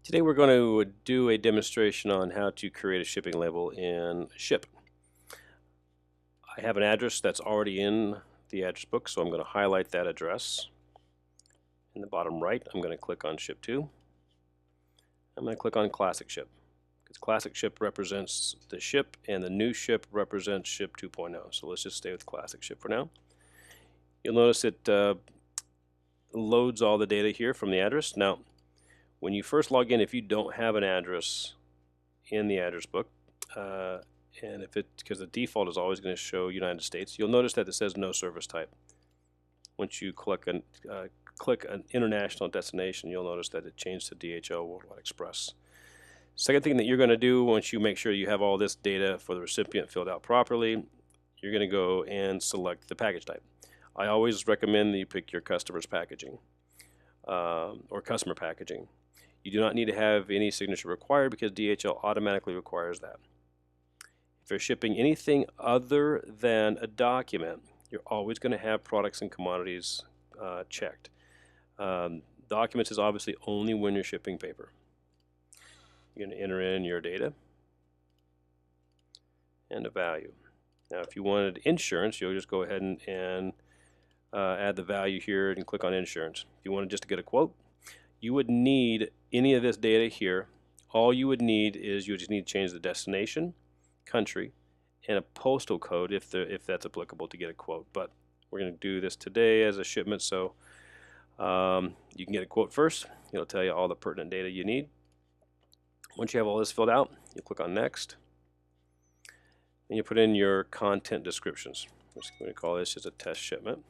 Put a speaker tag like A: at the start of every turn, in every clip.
A: Today we're going to do a demonstration on how to create a shipping label in Ship. I have an address that's already in the address book, so I'm going to highlight that address. In the bottom right, I'm going to click on Ship To. I'm going to click on Classic Ship, because Classic Ship represents the ship and the new ship represents Ship 2.0. So let's just stay with Classic Ship for now. You'll notice it loads all the data here from the address. Now, when you first log in, if you don't have an address in the address book, and if because the default is always going to show United States, you'll notice that it says no service type. Once you click an international destination, you'll notice that it changed to DHL Worldwide Express. Second thing that you're going to do once you make sure you have all this data for the recipient filled out properly, you're going to go and select the package type. I always recommend that you pick your customer's packaging or customer packaging. You do not need to have any signature required because DHL automatically requires that. If you're shipping anything other than a document, you're always going to have products and commodities checked. Documents is obviously only when you're shipping paper. You're going to enter in your data and a value. Now, if you wanted insurance, you'll just go ahead and add the value here and click on insurance. If you wanted just to get a quote, you would need any of this data here. All you would need is you just need to change the destination, country, and a postal code if that's applicable to get a quote. But we're going to do this today as a shipment, so you can get a quote first. It'll tell you all the pertinent data you need. Once you have all this filled out, you click on next, and you put in your content descriptions. I'm just going to call this just a test shipment.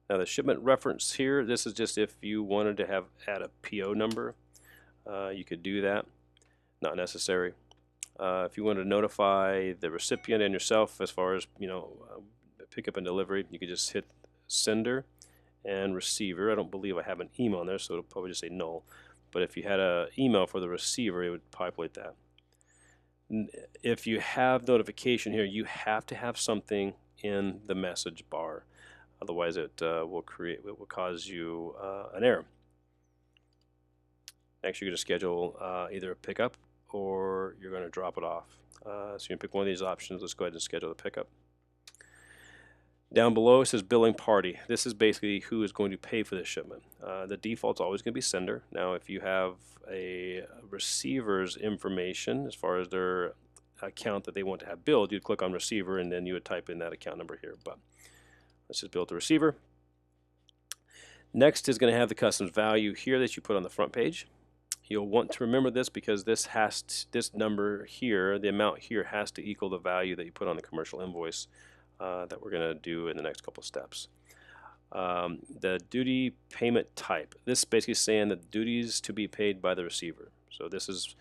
A: Now the shipment reference here, this is just if you wanted to add a PO number, you could do that. Not necessary. If you want to notify the recipient and yourself as far as pickup and delivery, you could just hit sender and receiver. I don't believe I have an email on there, so it'll probably just say null. But if you had an email for the receiver, it would populate that. If you have notification here, you have to have something in the message bar. Otherwise, it will cause you an error. Next, you're going to schedule either a pickup or you're going to drop it off. So you can pick one of these options. Let's go ahead and schedule the pickup. Down below it says billing party. This is basically who is going to pay for this shipment. The default is always going to be sender. Now, if you have a receiver's information as far as their account that they want to have billed, you'd click on receiver and then you would type in that account number here. But let's just build the receiver. Next is going to have the customs value here that you put on the front page. You'll want to remember this because this number here, the amount here, has to equal the value that you put on the commercial invoice that we're going to do in the next couple steps. The duty payment type. This is basically saying the duties to be paid by the receiver. So this is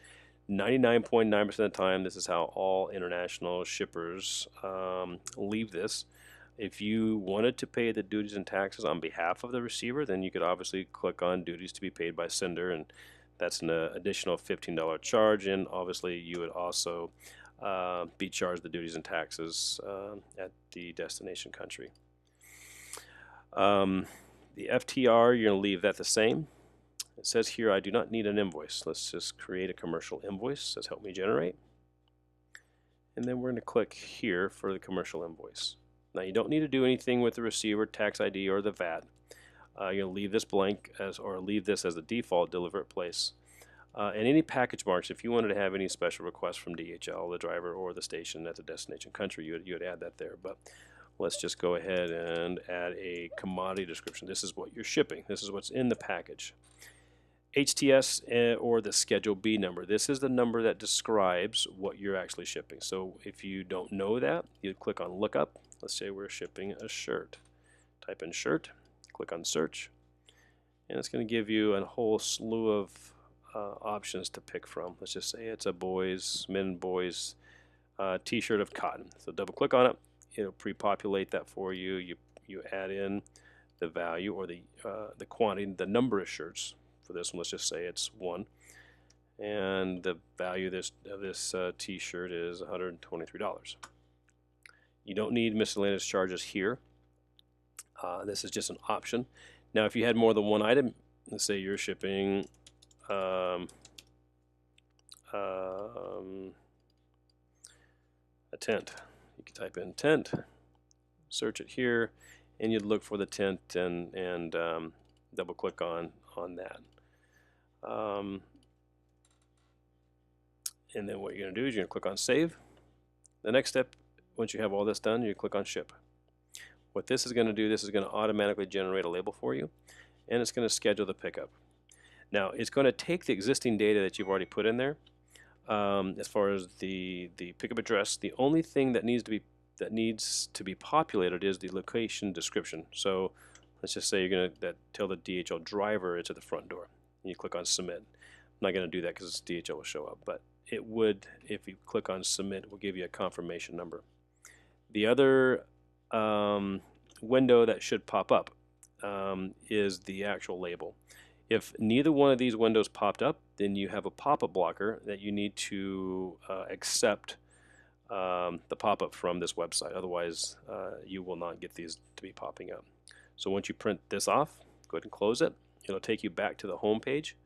A: 99.9% of the time, this is how all international shippers leave this. If you wanted to pay the duties and taxes on behalf of the receiver, then you could obviously click on duties to be paid by sender, and that's an additional $15 charge, and obviously you would also be charged the duties and taxes at the destination country. The FTR, you're going to leave that the same. It says here, I do not need an invoice. Let's just create a commercial invoice. It says help me generate. And then we're going to click here for the commercial invoice. Now you don't need to do anything with the receiver, tax ID, or the VAT. You're going to leave this blank or leave this as the default deliver at place. And any package marks, if you wanted to have any special requests from DHL, the driver, or the station at the destination country, you would add that there. But let's just go ahead and add a commodity description. This is what you're shipping. This is what's in the package. HTS or the Schedule B number. This is the number that describes what you're actually shipping. So if you don't know that, you click on lookup. Let's say we're shipping a shirt. Type in shirt, click on search, and it's going to give you a whole slew of options to pick from. Let's just say it's a men boys t-shirt of cotton. So double click on it. It'll pre-populate that for you. You add in the value or the quantity, the number of shirts. For this one, let's just say it's 1. And the value of this t-shirt is $123. You don't need miscellaneous charges here. This is just an option. Now, if you had more than one item, let's say you're shipping a tent. You can type in tent, search it here, and you'd look for the tent and double click on that. And then what you're going to do is you're going to click on save. The next step, once you have all this done, you click on ship. What this is going to do, this is going to automatically generate a label for you, and it's going to schedule the pickup. Now it's going to take the existing data that you've already put in there. As far as the pickup address, the only thing that needs to be populated is the location description. So let's just say you're going to tell the DHL driver it's at the front door. And you click on submit. I'm not going to do that because DHL will show up, but it would, if you click on submit, it will give you a confirmation number. The other window that should pop up is the actual label. If neither one of these windows popped up, then you have a pop-up blocker that you need to accept the pop-up from this website. Otherwise, you will not get these to be popping up. So once you print this off, go ahead and close it. It'll take you back to the home page,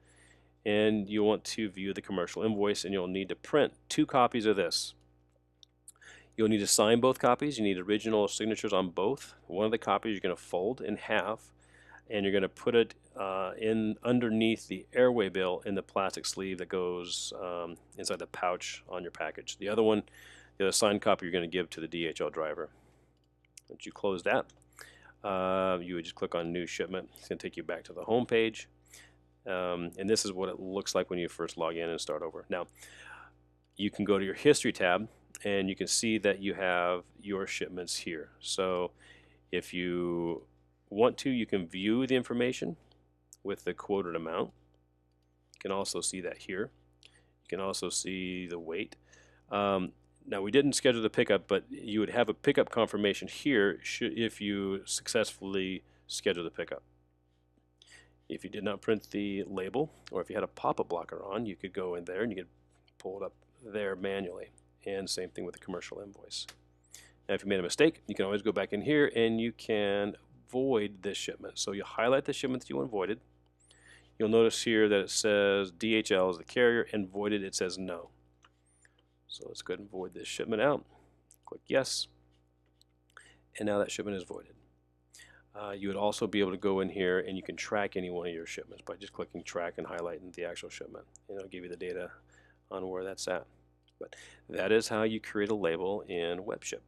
A: and you want to view the commercial invoice, and you'll need to print 2 copies of this. You'll need to sign both copies. You need original signatures on both. One of the copies you're going to fold in half, and you're going to put it in underneath the airway bill in the plastic sleeve that goes inside the pouch on your package. The other one, the other signed copy, you're going to give to the DHL driver. Once you close that, you would just click on New Shipment. It's going to take you back to the home page. And this is what it looks like when you first log in and start over. Now, you can go to your History tab, and you can see that you have your shipments here. So if you want to, you can view the information with the quoted amount. You can also see that here. You can also see the weight. Now, we didn't schedule the pickup, but you would have a pickup confirmation here if you successfully schedule the pickup. If you did not print the label, or if you had a pop-up blocker on, you could go in there and you could pull it up there manually. And same thing with the commercial invoice. Now, if you made a mistake, you can always go back in here and you can void this shipment. So you highlight the shipment that you want voided. You'll notice here that it says DHL is the carrier, and voided it says no. So let's go ahead and void this shipment out. Click yes, and now that shipment is voided. You would also be able to go in here and you can track any one of your shipments by just clicking track and highlighting the actual shipment, and it'll give you the data on where that's at. But that is how you create a label in WebShip.